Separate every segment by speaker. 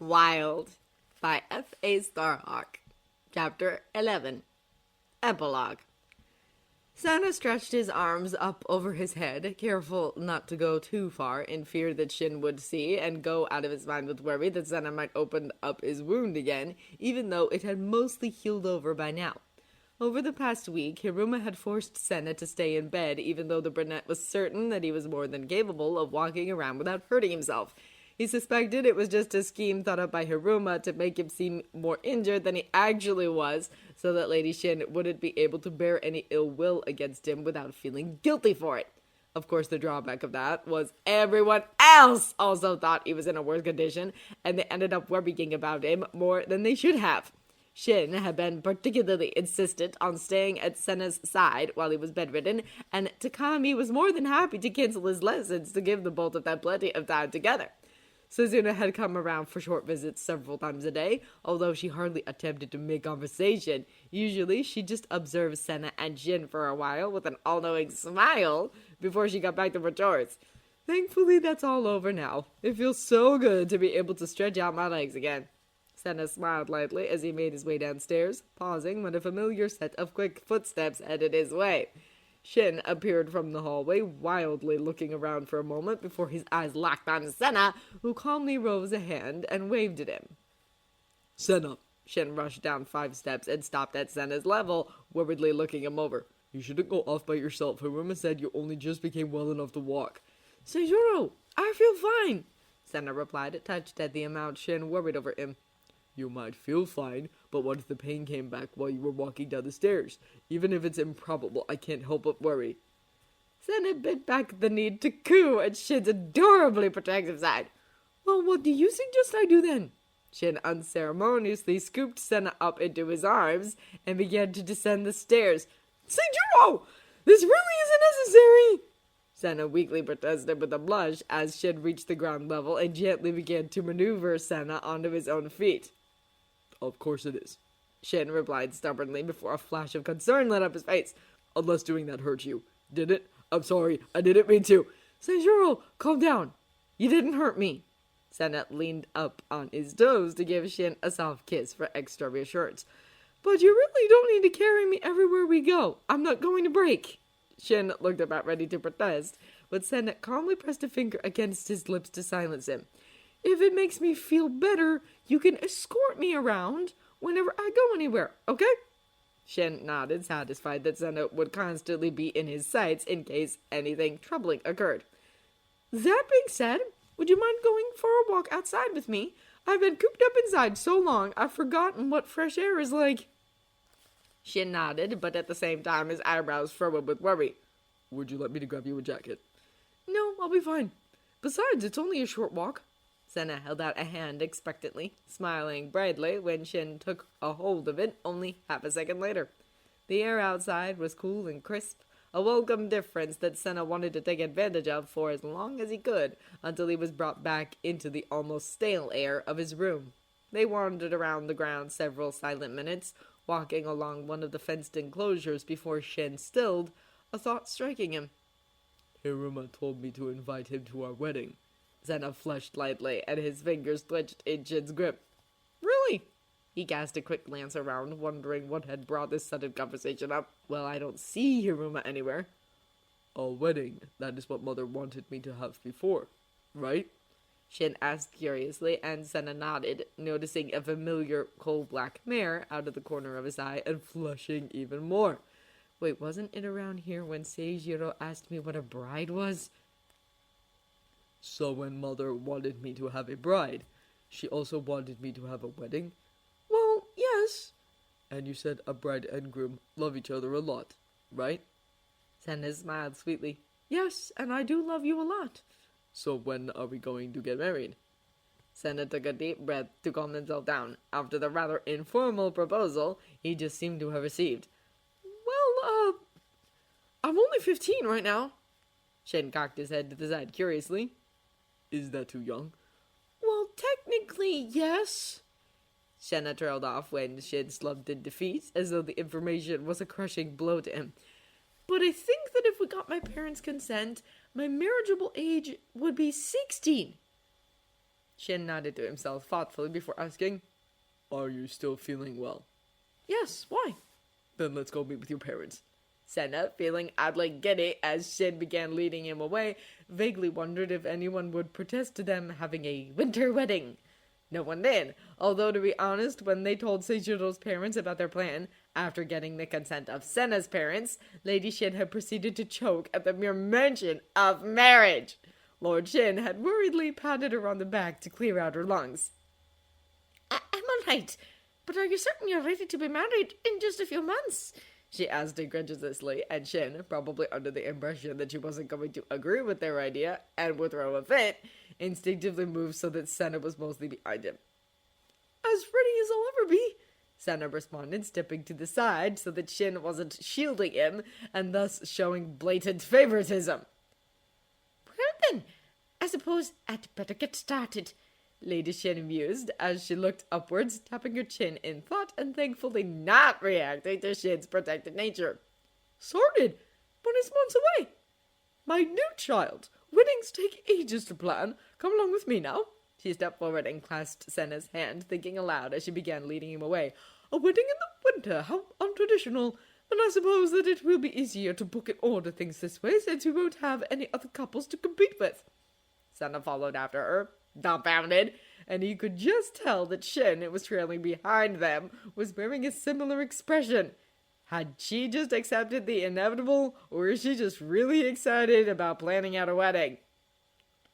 Speaker 1: Wild by F.A. Starhawk. Chapter 11. Epilogue. Sena stretched his arms up over his head, careful not to go too far, in fear that Shin would see and go out of his mind with worry that Sena might open up his wound again, even though it had mostly healed over by now. Over the past week, Hiruma had forced Sena to stay in bed, even though the brunette was certain that he was more than capable of walking around without hurting himself. He suspected it was just a scheme thought up by Hiruma to make him seem more injured than he actually was, so that Lady Shin wouldn't be able to bear any ill will against him without feeling guilty for it. Of course, the drawback of that was everyone else also thought he was in a worse condition, and they ended up worrying about him more than they should have. Shin had been particularly insistent on staying at Sena's side while he was bedridden, and Takami was more than happy to cancel his lessons to give the both of them plenty of time together. Suzuna had come around for short visits several times a day, although she hardly attempted to make conversation. Usually, she just observed Sena and Shin for a while with an all-knowing smile before she got back to her chores. Thankfully, that's all over now. It feels so good to be able to stretch out my legs again. Sena smiled lightly as he made his way downstairs, pausing when a familiar set of quick footsteps headed his way. Shin appeared from the hallway, wildly looking around for a moment before his eyes locked on Sena, who calmly rose a hand and waved at him.
Speaker 2: Sena.
Speaker 1: Shin rushed down 5 steps and stopped at Sena's level, worriedly looking him over.
Speaker 2: You shouldn't go off by yourself. Hiruma said you only just became well enough to walk.
Speaker 1: Seijuro, I feel fine, Sena replied, touched at the amount Shin worried over him.
Speaker 2: You might feel fine, but what if the pain came back while you were walking down the stairs? Even if it's improbable, I can't help but worry.
Speaker 1: Sena bit back the need to coo at Shin's adorably protective side. Well, what do you suggest I do then? Shin unceremoniously scooped Sena up into his arms and began to descend the stairs. Seijuro! This really isn't necessary! Sena weakly protested with a blush as Shin reached the ground level and gently began to maneuver Sena onto his own feet.
Speaker 2: Of course it is,
Speaker 1: Shin replied stubbornly before a flash of concern lit up his face.
Speaker 2: Unless doing that hurt you. Did it? I'm sorry, I didn't mean to.
Speaker 1: Seijuro, calm down. You didn't hurt me. Sena leaned up on his toes to give Shin a soft kiss for extra reassurance. But you really don't need to carry me everywhere we go. I'm not going to break. Shin looked about ready to protest, but Sena calmly pressed a finger against his lips to silence him. If it makes me feel better, you can escort me around whenever I go anywhere, okay? Shin nodded, satisfied that Sena would constantly be in his sights in case anything troubling occurred. That being said, would you mind going for a walk outside with me? I've been cooped up inside so long, I've forgotten what fresh air is like. Shin nodded, but at the same time his eyebrows furrowed with worry.
Speaker 2: Would you like me to grab you a jacket?
Speaker 1: No, I'll be fine. Besides, it's only a short walk. Sena held out a hand expectantly, smiling brightly when Shin took a hold of it only half a second later. The air outside was cool and crisp, a welcome difference that Sena wanted to take advantage of for as long as he could, until he was brought back into the almost stale air of his room. They wandered around the grounds several silent minutes, walking along one of the fenced enclosures before Shin stilled, a thought striking him.
Speaker 2: Hiruma told me to invite him to our wedding.
Speaker 1: Sena flushed lightly, and his fingers twitched in Shin's grip. Really? He cast a quick glance around, wondering what had brought this sudden conversation up. Well, I don't see Hiruma anywhere.
Speaker 2: A wedding, that is what Mother wanted me to have before, right?
Speaker 1: Shin asked curiously, and Sena nodded, noticing a familiar coal-black mare out of the corner of his eye and flushing even more. Wait, wasn't it around here when Seijuro asked me what a bride was?
Speaker 2: So when Mother wanted me to have a bride, she also wanted me to have a wedding?
Speaker 1: Well, yes.
Speaker 2: And you said a bride and groom love each other a lot, right?
Speaker 1: Sena smiled sweetly. Yes, and I do love you a lot.
Speaker 2: So when are we going to get married?
Speaker 1: Sena took a deep breath to calm himself down. After the rather informal proposal he just seemed to have received. Well, I'm only 15 right now. Shin cocked his head to the side curiously.
Speaker 2: Is that too young?
Speaker 1: Well, technically, yes. Sena trailed off when Shin slumped in defeat, as though the information was a crushing blow to him. But I think that if we got my parents' consent, my marriageable age would be 16. Shin nodded to himself thoughtfully before asking,
Speaker 2: Are you still feeling well?
Speaker 1: Yes, why?
Speaker 2: Then let's go meet with your parents.
Speaker 1: Sena, feeling oddly giddy as Shin began leading him away, vaguely wondered if anyone would protest to them having a winter wedding. No one did, although to be honest, when they told Seijiro's parents about their plan, after getting the consent of Sena's parents, Lady Shin had proceeded to choke at the mere mention of marriage. Lord Shin had worriedly patted her on the back to clear out her lungs. I'm all right, but are you certain you're ready to be married in just a few months? She asked incredulously, and Shin, probably under the impression that she wasn't going to agree with their idea and would throw a fit, instinctively moved so that Sena was mostly behind him. As ready as I'll ever be, Sena responded, stepping to the side so that Shin wasn't shielding him and thus showing blatant favoritism. Well then, I suppose I'd better get started, Lady Shin mused as she looked upwards, tapping her chin in thought and thankfully not reacting to Shin's protective nature. Sorted, but it's months away. My new child. Weddings take ages to plan. Come along with me now. She stepped forward and clasped Sena's hand, thinking aloud as she began leading him away. A wedding in the winter, how untraditional. And I suppose that it will be easier to book and order things this way, since we won't have any other couples to compete with. Sena followed after her, dumbfounded, and he could just tell that Shin, who was trailing behind them, was wearing a similar expression. Had she just accepted the inevitable, or is she just really excited about planning out a wedding?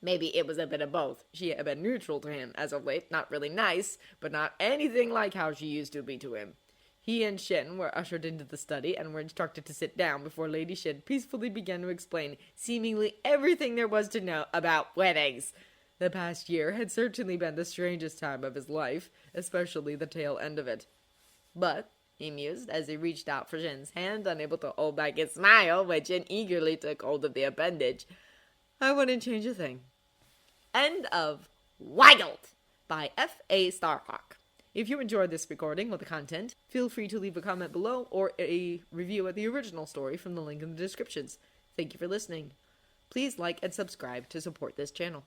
Speaker 1: Maybe it was a bit of both. She had been neutral to him as of late, not really nice, but not anything like how she used to be to him. He and Shin were ushered into the study and were instructed to sit down before Lady Shin peacefully began to explain seemingly everything there was to know about weddings. The past year had certainly been the strangest time of his life, especially the tail end of it. But, he mused as he reached out for Shin's hand, unable to hold back his smile when Shin eagerly took hold of the appendage, I wouldn't change a thing. End of Wild by F.A. Starhawk. If you enjoyed this recording or the content, feel free to leave a comment below or a review of the original story from the link in the descriptions. Thank you for listening. Please like and subscribe to support this channel.